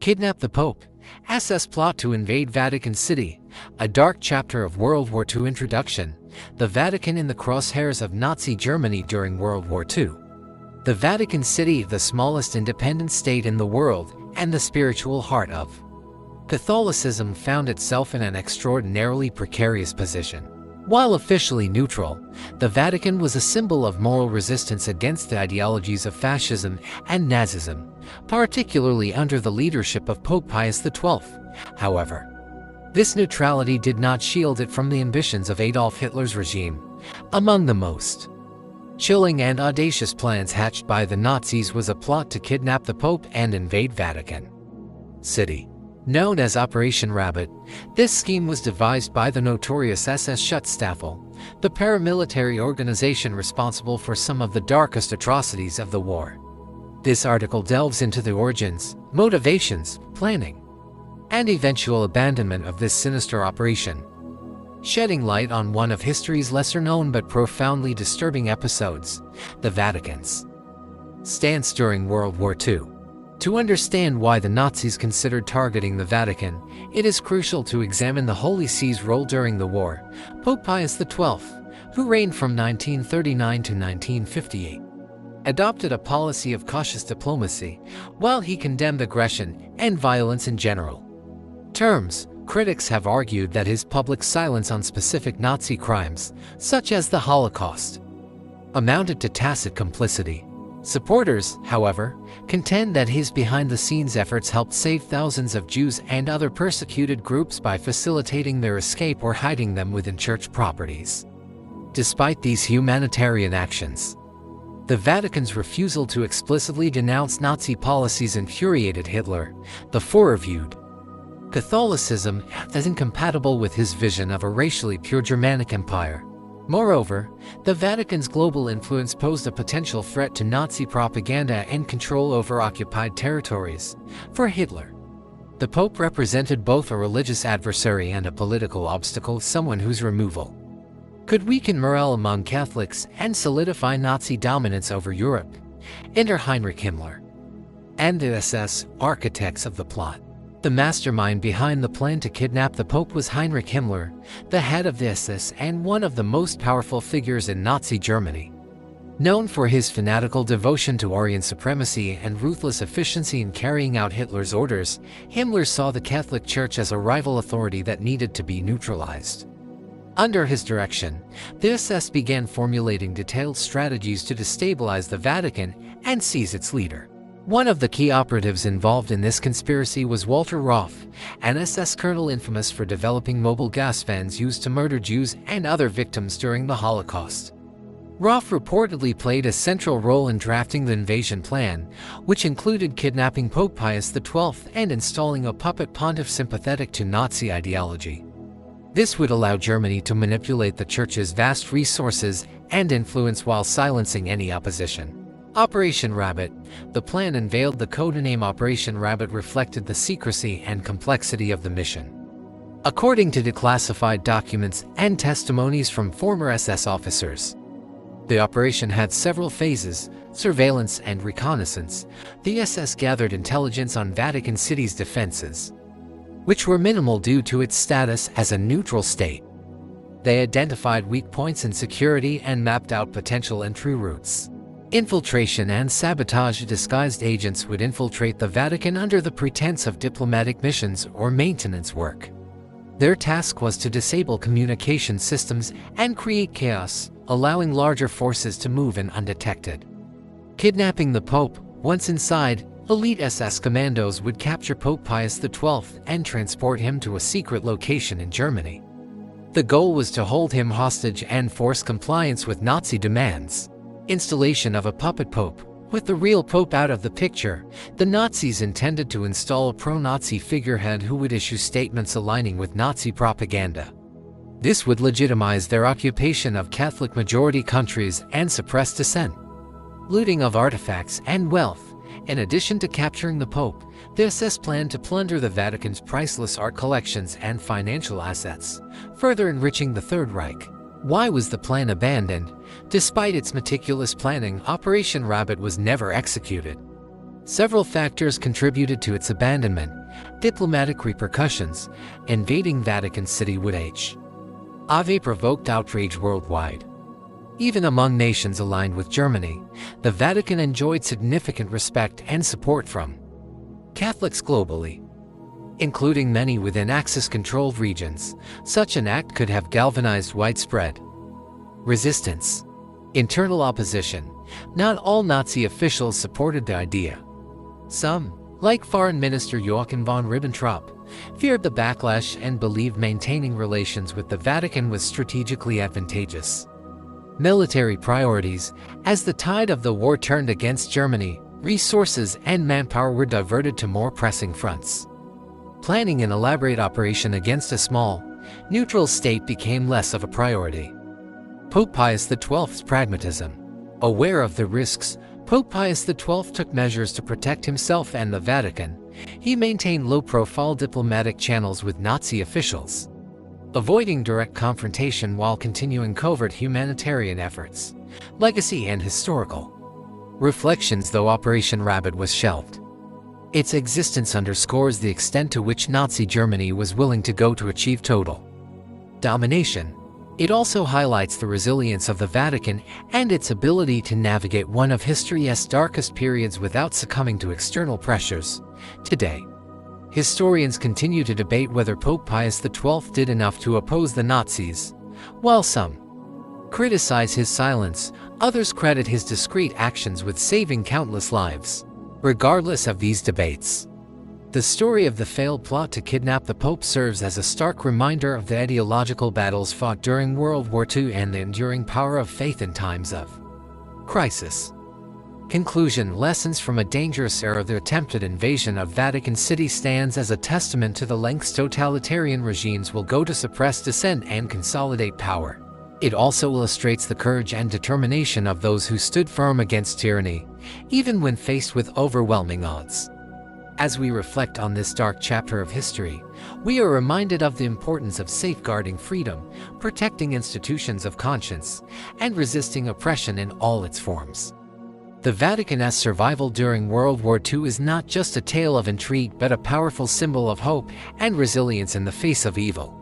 Kidnap the Pope, SS plot to invade Vatican City, a dark chapter of World War II introduction, the Vatican in the crosshairs of Nazi Germany during World War II. The Vatican City, the smallest independent state in the world, and the spiritual heart of Catholicism, found itself in an extraordinarily precarious position. While officially neutral, the Vatican was a symbol of moral resistance against the ideologies of fascism and Nazism, particularly under the leadership of Pope Pius XII. However, this neutrality did not shield it from the ambitions of Adolf Hitler's regime. Among the most chilling and audacious plans hatched by the Nazis was a plot to kidnap the Pope and invade Vatican City. Known as Operation Rabat, this scheme was devised by the notorious SS Schutzstaffel, the paramilitary organization responsible for some of the darkest atrocities of the war. This article delves into the origins, motivations, planning, and eventual abandonment of this sinister operation, shedding light on one of history's lesser-known but profoundly disturbing episodes, the Vatican's stance during World War II. To understand why the Nazis considered targeting the Vatican, it is crucial to examine the Holy See's role during the war. Pope Pius XII, who reigned from 1939 to 1958, adopted a policy of cautious diplomacy, while he condemned aggression and violence in general terms. Critics have argued that his public silence on specific Nazi crimes, such as the Holocaust, amounted to tacit complicity. Supporters, however, contend that his behind-the-scenes efforts helped save thousands of Jews and other persecuted groups by facilitating their escape or hiding them within church properties. Despite these humanitarian actions, the Vatican's refusal to explicitly denounce Nazi policies infuriated Hitler. The Führer viewed Catholicism as incompatible with his vision of a racially pure Germanic empire. Moreover, the Vatican's global influence posed a potential threat to Nazi propaganda and control over occupied territories. For Hitler, the Pope represented both a religious adversary and a political obstacle, someone whose removal could weaken morale among Catholics and solidify Nazi dominance over Europe. Enter Heinrich Himmler and the SS, architects of the plot. The mastermind behind the plan to kidnap the Pope was Heinrich Himmler, the head of the SS and one of the most powerful figures in Nazi Germany. Known for his fanatical devotion to Aryan supremacy and ruthless efficiency in carrying out Hitler's orders, Himmler saw the Catholic Church as a rival authority that needed to be neutralized. Under his direction, the SS began formulating detailed strategies to destabilize the Vatican and seize its leader. One of the key operatives involved in this conspiracy was Walter Roth, an SS colonel infamous for developing mobile gas vans used to murder Jews and other victims during the Holocaust. Roth reportedly played a central role in drafting the invasion plan, which included kidnapping Pope Pius XII and installing a puppet pontiff sympathetic to Nazi ideology. This would allow Germany to manipulate the Church's vast resources and influence while silencing any opposition. Operation Rabat. The plan unveiled the codename Operation Rabat reflected the secrecy and complexity of the mission. According to declassified documents and testimonies from former SS officers, the operation had several phases: surveillance and reconnaissance. The SS gathered intelligence on Vatican City's defenses, which were minimal due to its status as a neutral state. They identified weak points in security and mapped out potential entry routes. Infiltration and sabotage. Disguised agents would infiltrate the Vatican under the pretense of diplomatic missions or maintenance work. Their task was to disable communication systems and create chaos, allowing larger forces to move in undetected. Kidnapping the Pope. Once inside, elite SS commandos would capture Pope Pius XII and transport him to a secret location in Germany. The goal was to hold him hostage and force compliance with Nazi demands. Installation of a puppet pope. With the real pope out of the picture, the Nazis intended to install a pro-Nazi figurehead who would issue statements aligning with Nazi propaganda. This would legitimize their occupation of Catholic-majority countries and suppress dissent. Looting of artifacts and wealth. In addition to capturing the Pope, the SS planned to plunder the Vatican's priceless art collections and financial assets, further enriching the Third Reich. Why was the plan abandoned? Despite its meticulous planning, Operation Rabat was never executed. Several factors contributed to its abandonment. Diplomatic repercussions. Invading Vatican City would have provoked outrage worldwide. Even among nations aligned with Germany, the Vatican enjoyed significant respect and support from Catholics globally, including many within Axis-controlled regions. Such an act could have galvanized widespread resistance. Internal opposition. Not all Nazi officials supported the idea. Some, like Foreign Minister Joachim von Ribbentrop, feared the backlash and believed maintaining relations with the Vatican was strategically advantageous. Military priorities. As the tide of the war turned against Germany, resources and manpower were diverted to more pressing fronts. Planning an elaborate operation against a small, neutral state became less of a priority. Pope Pius XII's pragmatism. Aware of the risks, Pope Pius XII took measures to protect himself and the Vatican. He maintained low-profile diplomatic channels with Nazi officials, avoiding direct confrontation while continuing covert humanitarian efforts. Legacy and historical reflections. Though Operation Rabat was shelved, its existence underscores the extent to which Nazi Germany was willing to go to achieve total domination. It also highlights the resilience of the Vatican and its ability to navigate one of history's darkest periods without succumbing to external pressures. Today, historians continue to debate whether Pope Pius XII did enough to oppose the Nazis. While some criticize his silence, others credit his discreet actions with saving countless lives. Regardless of these debates, the story of the failed plot to kidnap the Pope serves as a stark reminder of the ideological battles fought during World War II and the enduring power of faith in times of crisis. Conclusion. Lessons from a dangerous era. The attempted invasion of Vatican City stands as a testament to the lengths totalitarian regimes will go to suppress dissent and consolidate power. It also illustrates the courage and determination of those who stood firm against tyranny, even when faced with overwhelming odds. As we reflect on this dark chapter of history, we are reminded of the importance of safeguarding freedom, protecting institutions of conscience, and resisting oppression in all its forms. The Vatican's survival during World War II is not just a tale of intrigue but a powerful symbol of hope and resilience in the face of evil.